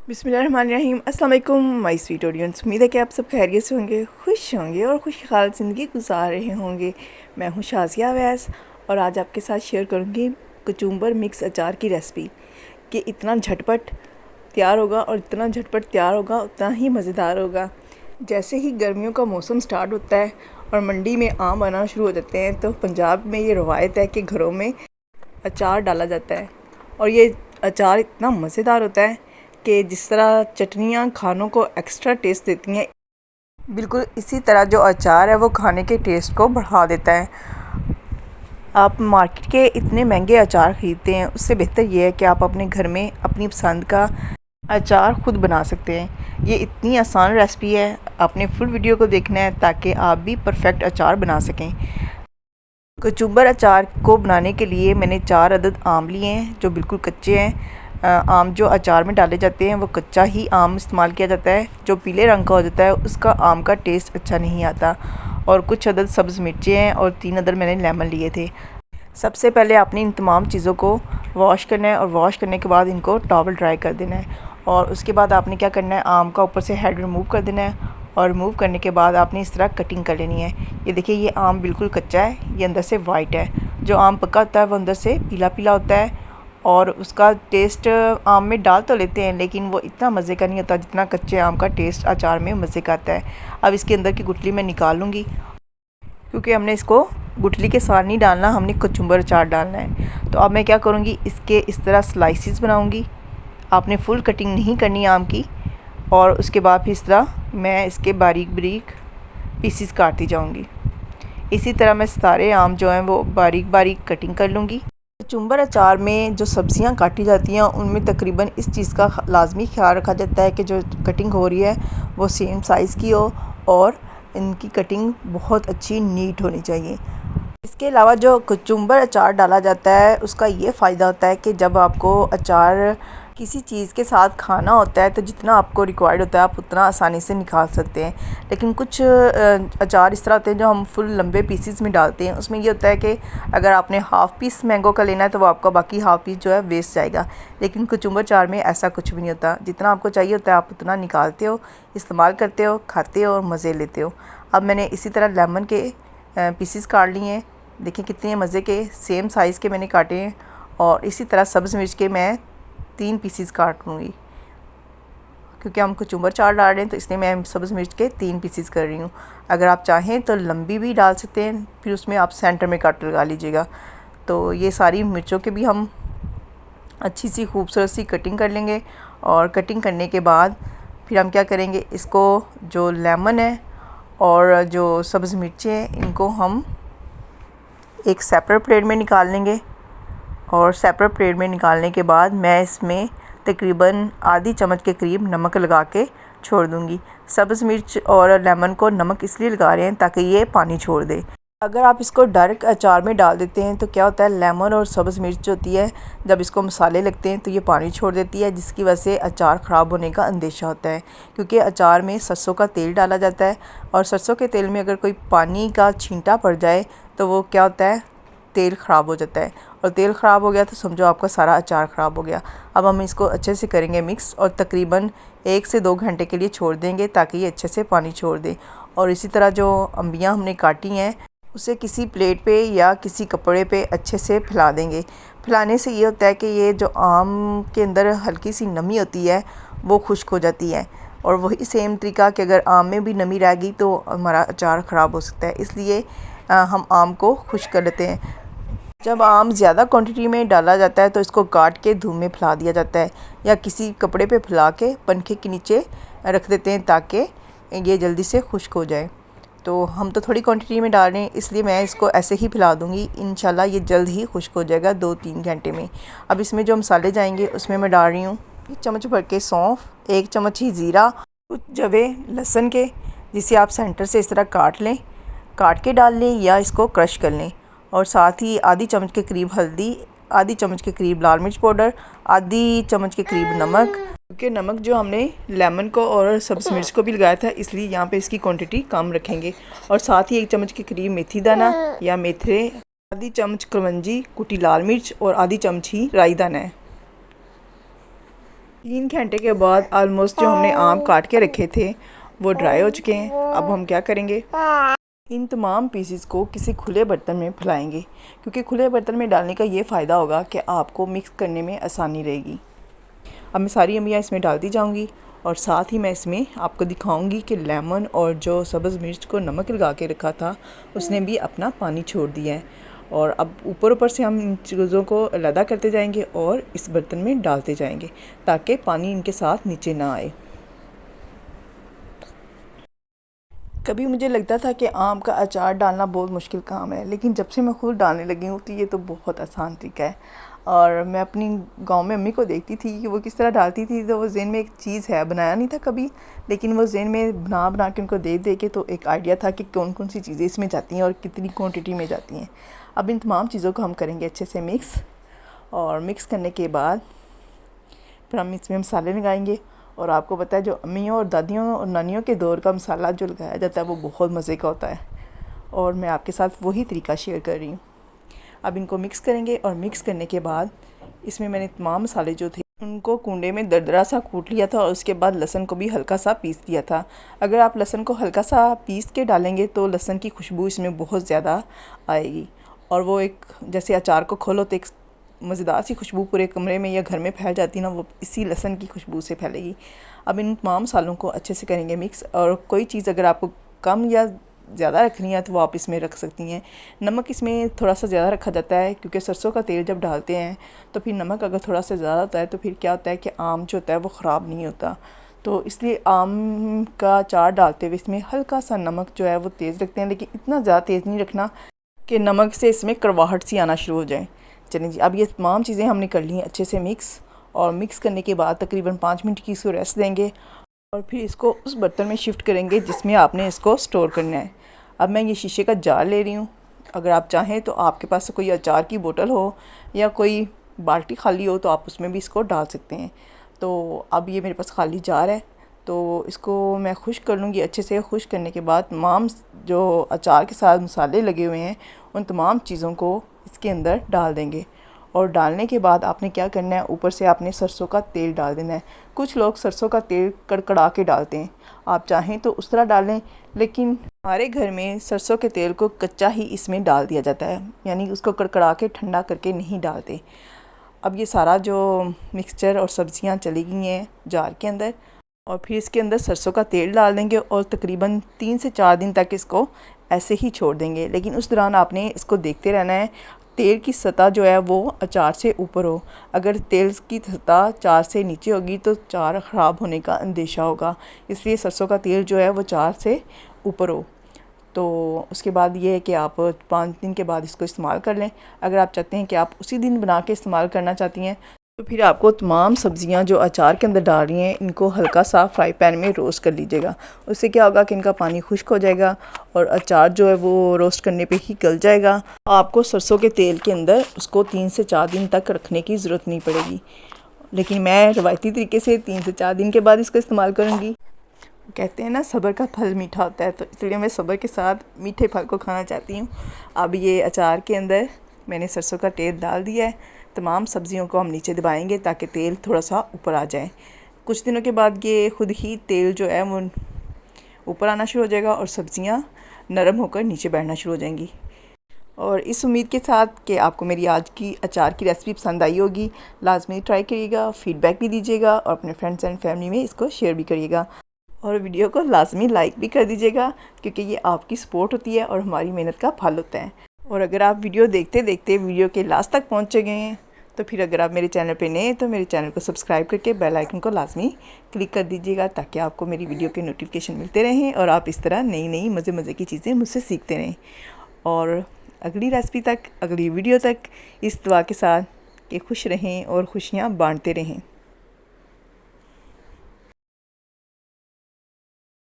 बिस्मिल्लाहिर्रहमानिर्रहीम। अस्सलाम वालेकुम माय स्वीट ऑडियंस। उम्मीद है कि आप सब खैरियत से होंगे, खुश होंगे और खुशहाल ज़िंदगी गुजार रहे होंगे। मैं हूँ शाज़िया अवैस और आज आपके साथ शेयर करूँगी कचुम्बर मिक्स अचार की रेसिपी कि इतना झटपट तैयार होगा और इतना झटपट तैयार होगा उतना ही मज़ेदार होगा। जैसे ही गर्मियों का मौसम स्टार्ट होता है और मंडी में आम आना शुरू हो जाते हैं तो पंजाब में ये रवायत है कि घरों में अचार डाला जाता है और ये अचार इतना मज़ेदार होता है कि जिस तरह चटनियाँ खानों को एक्स्ट्रा टेस्ट देती हैं, बिल्कुल इसी तरह जो अचार है वो खाने के टेस्ट को बढ़ा देता है। आप मार्केट के इतने महंगे अचार ख़रीदते हैं, उससे बेहतर ये है कि आप अपने घर में अपनी पसंद का अचार ख़ुद बना सकते हैं। ये इतनी आसान रेसिपी है, आपने फुल वीडियो को देखना है ताकि आप भी परफेक्ट अचार बना सकें। कचुम्बर अचार को बनाने के लिए मैंने 4 अदद आम लिए हैं जो बिल्कुल कच्चे हैं। आम जो अचार में डाले जाते हैं वो कच्चा ही आम इस्तेमाल किया जाता है। जो पीले रंग का हो जाता है उसका आम का टेस्ट अच्छा नहीं आता। और कुछ अदद सब्ज़ मिर्चें हैं और 3 अदद मैंने लेमन लिए थे। सबसे पहले आपने इन तमाम चीज़ों को वॉश करना है और वॉश करने के बाद इनको टॉवल ड्राई कर देना है। और उसके बाद आपने क्या करना है, आम का ऊपर से हेड रिमूव कर देना है और रिमूव करने के बाद आपने इस तरह कटिंग कर लेनी है। ये देखिए, ये आम बिल्कुल कच्चा है, ये अंदर से वाइट है। जो आम पका होता है वो अंदर से पीला पीला होता है और उसका टेस्ट आम में डाल तो लेते हैं लेकिन वो इतना मज़े का नहीं होता जितना कच्चे आम का टेस्ट अचार में मज़े का आता है। अब इसके अंदर की गुठली मैं निकाल लूँगी क्योंकि हमने इसको गुठली के साथ नहीं डालना, हमने कचुम्बर अचार डालना है। तो अब मैं क्या करूँगी, इसके इस तरह स्लाइसिस बनाऊँगी। आपने फुल कटिंग नहीं करनी आम की। और उसके बाद फिर इस तरह मैं इसके बारीक बारीक पीसीस काटती जाऊंगी। इसी तरह मैं सारे आम जो हैं वो बारीक बारीक कटिंग कर लूँगी। कचुम्बर अचार में जो सब्ज़ियां काटी जाती हैं उनमें तकरीबन इस चीज़ का लाजमी ख्याल रखा जाता है कि जो कटिंग हो रही है वो सेम साइज़ की हो और इनकी कटिंग बहुत अच्छी नीट होनी चाहिए। इसके अलावा जो कचुम्बर अचार डाला जाता है उसका ये फ़ायदा होता है कि जब आपको अचार किसी चीज़ के साथ खाना होता है तो जितना आपको रिक्वायर्ड होता है आप उतना आसानी से निकाल सकते हैं। लेकिन कुछ अचार इस तरह होते हैं जो हम फुल लंबे पीसीस में डालते हैं, उसमें ये होता है कि अगर आपने हाफ़ पीस मैंगो का लेना है तो वो आपका बाकी हाफ़ पीस जो है वेस्ट जाएगा। लेकिन कचुम्बर अचार में ऐसा कुछ भी नहीं होता, जितना आपको चाहिए होता है आप उतना निकालते हो, इस्तेमाल करते हो, खाते हो और मज़े लेते हो। अब मैंने इसी तरह लेमन के पीसीस काट लिए हैं। देखिए कितने मज़े के सेम साइज़ के मैंने काटे हैं। और इसी तरह सब्ज़ मिर्च के मैं 3 पीसीस काट लूँगी क्योंकि हम कचुम्बर अचार डाल रहे हैं तो इसलिए मैं सब्ज़ मिर्च के 3 पीसीस कर रही हूँ। अगर आप चाहें तो लंबी भी डाल सकते हैं, फिर उसमें आप सेंटर में कट लगा लीजिएगा। तो ये सारी मिर्चों के भी हम अच्छी सी खूबसूरत सी कटिंग कर लेंगे। और कटिंग करने के बाद फिर हम क्या करेंगे, इसको जो लेमन है और जो सब्ज़ मिर्चें हैं इनको हम एक सेपरेट प्लेट में निकाल लेंगे। और सेपरेट प्लेट में निकालने के बाद मैं इसमें तकरीबन आधी चम्मच के करीब नमक लगा के छोड़ दूँगी। सब्ज़ मिर्च और लेमन को नमक इसलिए लगा रहे हैं ताकि ये पानी छोड़ दे। अगर आप इसको डायरेक्ट अचार में डाल देते हैं तो क्या होता है, लेमन और सब्ज़ मिर्च होती है जब इसको मसाले लगते हैं तो ये पानी छोड़ देती है, जिसकी वजह से अचार ख़राब होने का अंदेशा होता है। क्योंकि अचार में सरसों का तेल डाला जाता है और सरसों के तेल में अगर कोई पानी का छींटा पड़ जाए तो वो क्या होता है, तेल ख़राब हो जाता है। और तेल ख़राब हो गया तो समझो आपका सारा अचार ख़राब हो गया। अब हम इसको अच्छे से करेंगे मिक्स और तकरीबन 1 से 2 घंटे के लिए छोड़ देंगे ताकि ये अच्छे से पानी छोड़ दे। और इसी तरह जो अम्बियाँ हमने काटी हैं उसे किसी प्लेट पे या किसी कपड़े पे अच्छे से फैला देंगे। फैलाने से ये होता है कि ये जो आम के अंदर हल्की सी नमी होती है वो खुश्क हो जाती है। और वही सेम तरीका कि अगर आम में भी नमी रह गई तो हमारा अचार ख़राब हो सकता है, इसलिए हम आम को खुश्क कर लेते हैं। जब आम ज़्यादा क्वांटिटी में डाला जाता है तो इसको काट के धूप में फैला दिया जाता है या किसी कपड़े पे फैला के पंखे के नीचे रख देते हैं ताकि ये जल्दी से खुश्क हो जाए। तो हम तो थोड़ी क्वांटिटी में डाल रहे हैं इसलिए मैं इसको ऐसे ही फैला दूँगी, इंशाल्लाह ये जल्द ही खुश्क हो जाएगा 2-3 घंटे में। अब इसमें जो मसाले जाएंगे उसमें मैं डाल रही हूँ 1 चम्मच भर के सौंफ, 1 चम्मच ही ज़ीरा, कुछ जवे लहसुन के जिसे आप सेंटर से इस तरह काट के डाल लें या इसको क्रश कर लें। और साथ ही आधी चम्मच के करीब हल्दी, आधी चम्मच के करीब लाल मिर्च पाउडर, आधी चम्मच के करीब नमक। क्योंकि नमक जो हमने लेमन को और सब्ज़ मिर्च को भी लगाया था इसलिए यहाँ पे इसकी क्वांटिटी कम रखेंगे। और साथ ही 1 चम्मच के करीब मेथी दाना या मेथरे, आधी चम्मच कलौंजी, कुटी लाल मिर्च और आधी चम्मच ही राई दाना है। 3 घंटे के बाद ऑलमोस्ट जो हमने आम काट के रखे थे वो ड्राई हो चुके हैं। अब हम क्या करेंगे, इन तमाम पीसेस को किसी खुले बर्तन में फैलाएंगे, क्योंकि खुले बर्तन में डालने का ये फ़ायदा होगा कि आपको मिक्स करने में आसानी रहेगी। अब मैं सारी अम्मियाँ इसमें डालती जाऊंगी और साथ ही मैं इसमें आपको दिखाऊंगी कि लेमन और जो सब्ज़ मिर्च को नमक लगा के रखा था उसने भी अपना पानी छोड़ दिया है। और अब ऊपर ऊपर से हम इन चीज़ों को अलग करते जाएंगे और इस बर्तन में डालते जाएंगे ताकि पानी इनके साथ नीचे ना आए। कभी मुझे लगता था कि आम का अचार डालना बहुत मुश्किल काम है, लेकिन जब से मैं खुद डालने लगी हूँ तो ये तो बहुत आसान तरीका है। और मैं अपनी गांव में अम्मी को देखती थी कि वो किस तरह डालती थी, तो वो ज़हन में एक चीज़ है, बनाया नहीं था कभी, लेकिन वो ज़हन में बना बना के उनको दे के तो एक आइडिया था कि कौन कौन सी चीज़ें इसमें जाती हैं और कितनी क्वांटिटी में जाती हैं। अब इन तमाम चीज़ों को हम करेंगे अच्छे से मिक्स, और मिक्स करने के बाद फिर हम इसमें मसाले लगाएंगे। और आपको पता है जो अम्मियों और दादियों और नानियों के दौर का मसाला जो लगाया जाता है वो बहुत मज़े का होता है, और मैं आपके साथ वही तरीका शेयर कर रही हूँ। अब इनको मिक्स करेंगे और मिक्स करने के बाद इसमें मैंने तमाम मसाले जो थे उनको कूंडे में दरदरा सा कूट लिया था और उसके बाद लहसुन को भी हल्का सा पीस दिया था। अगर आप लहसुन को हल्का सा पीस के डालेंगे तो लहसुन की खुशबू इसमें बहुत ज़्यादा आएगी, और वो एक जैसे अचार को खोलो तो एक मज़ेदार सी खुशबू पूरे कमरे में या घर में फैल जाती है ना, वो इसी लहसुन की खुशबू से फैलेगी। अब इन तमाम मसालों को अच्छे से करेंगे मिक्स, और कोई चीज़ अगर आपको कम या ज़्यादा रखनी है तो वो आप इसमें रख सकती हैं। नमक इसमें थोड़ा सा ज़्यादा रखा जाता है क्योंकि सरसों का तेल जब डालते हैं तो फिर नमक अगर थोड़ा सा ज़्यादा होता है तो फिर क्या होता है कि आम जो होता है वो ख़राब नहीं होता। तो इसलिए आम का अचार डालते हुए इसमें हल्का सा नमक जो है वो तेज़ रखते हैं, लेकिन इतना ज़्यादा तेज़ नहीं रखना कि नमक से इसमें कड़वाहट सी आना शुरू हो जाए। चलें जी, अब ये तमाम चीज़ें हमने कर ली हैं अच्छे से मिक्स, और मिक्स करने के बाद तकरीबन 5 मिनट की इसको रेस्ट देंगे और फिर इसको उस बर्तन में शिफ्ट करेंगे जिसमें आपने इसको स्टोर करना है। अब मैं ये शीशे का जार ले रही हूँ। अगर आप चाहें तो आपके पास कोई अचार की बोतल हो या कोई बाल्टी खाली हो तो आप उसमें भी इसको डाल सकते हैं। तो अब ये मेरे पास खाली जार है, तो इसको मैं खुश्क कर लूँगी अच्छे से। खुश्क करने के बाद तमाम जो अचार के साथ मसाले लगे हुए हैं उन तमाम चीज़ों को इसके अंदर डाल देंगे, और डालने के बाद आपने क्या करना है, ऊपर से आपने सरसों का तेल डाल देना है। कुछ लोग सरसों का तेल कड़कड़ा के डालते हैं, आप चाहें तो उस तरह डालें, लेकिन हमारे घर में सरसों के तेल को कच्चा ही इसमें डाल दिया जाता है, यानी उसको कड़कड़ा के ठंडा करके नहीं डालते। अब ये सारा जो मिक्सचर और सब्ज़ियाँ चली गई हैं जार के अंदर, और फिर इसके अंदर सरसों का तेल डाल देंगे और तकरीबन 3 से 4 दिन तक इसको ऐसे ही छोड़ देंगे। लेकिन उस दौरान आपने इसको देखते रहना है, तेल की सतह जो है वो अचार से ऊपर हो। अगर तेल की सतह अचार से नीचे होगी तो अचार ख़राब होने का अंदेशा होगा, इसलिए सरसों का तेल जो है वो अचार से ऊपर हो। तो उसके बाद ये है कि आप 5 दिन के बाद इसको इस्तेमाल कर लें। अगर आप चाहते हैं कि आप उसी दिन बना के इस्तेमाल करना चाहती हैं तो फिर आपको तमाम सब्ज़ियां जो अचार के अंदर डाल रही हैं इनको हल्का सा फ्राई पैन में रोस्ट कर लीजिएगा। उससे क्या होगा कि इनका पानी खुश्क हो जाएगा और अचार जो है वो रोस्ट करने पे ही गल जाएगा। आपको सरसों के तेल के अंदर उसको 3 से 4 दिन तक रखने की ज़रूरत नहीं पड़ेगी, लेकिन मैं रवायती तरीके से 3 से 4 दिन के बाद इसको इस्तेमाल करूँगी। कहते हैं ना सब्र का फल मीठा होता है, तो इसलिए मैं सब्र के साथ मीठे फल को खाना चाहती हूँ। अब ये अचार के अंदर मैंने सरसों का तेल डाल दिया है। तमाम सब्ज़ियों को हम नीचे दबाएंगे ताकि तेल थोड़ा सा ऊपर आ जाए। कुछ दिनों के बाद ये खुद ही तेल जो है वो ऊपर आना शुरू हो जाएगा और सब्ज़ियाँ नरम होकर नीचे बैठना शुरू हो जाएंगी। और इस उम्मीद के साथ कि आपको मेरी आज की अचार की रेसिपी पसंद आई होगी, लाजमी ट्राई करिएगा, फ़ीडबैक भी दीजिएगा और अपने फ्रेंड्स एंड फैमिली में इसको शेयर भी करिएगा, और वीडियो को लाजमी लाइक भी कर दीजिएगा, क्योंकि ये आपकी सपोर्ट होती है और हमारी मेहनत का फल होता है। और अगर आप वीडियो देखते देखते वीडियो के लास्ट तक पहुँच गए हैं तो फिर अगर आप मेरे चैनल पे नए हैं तो मेरे चैनल को सब्सक्राइब करके बेल आइकन को लाजमी क्लिक कर दीजिएगा, ताकि आपको मेरी वीडियो के नोटिफिकेशन मिलते रहें और आप इस तरह नई नई मज़े की चीज़ें मुझसे सीखते रहें। और अगली रेसिपी तक, अगली वीडियो तक इस दुआ के साथ कि खुश रहें और खुशियाँ बांटते रहें।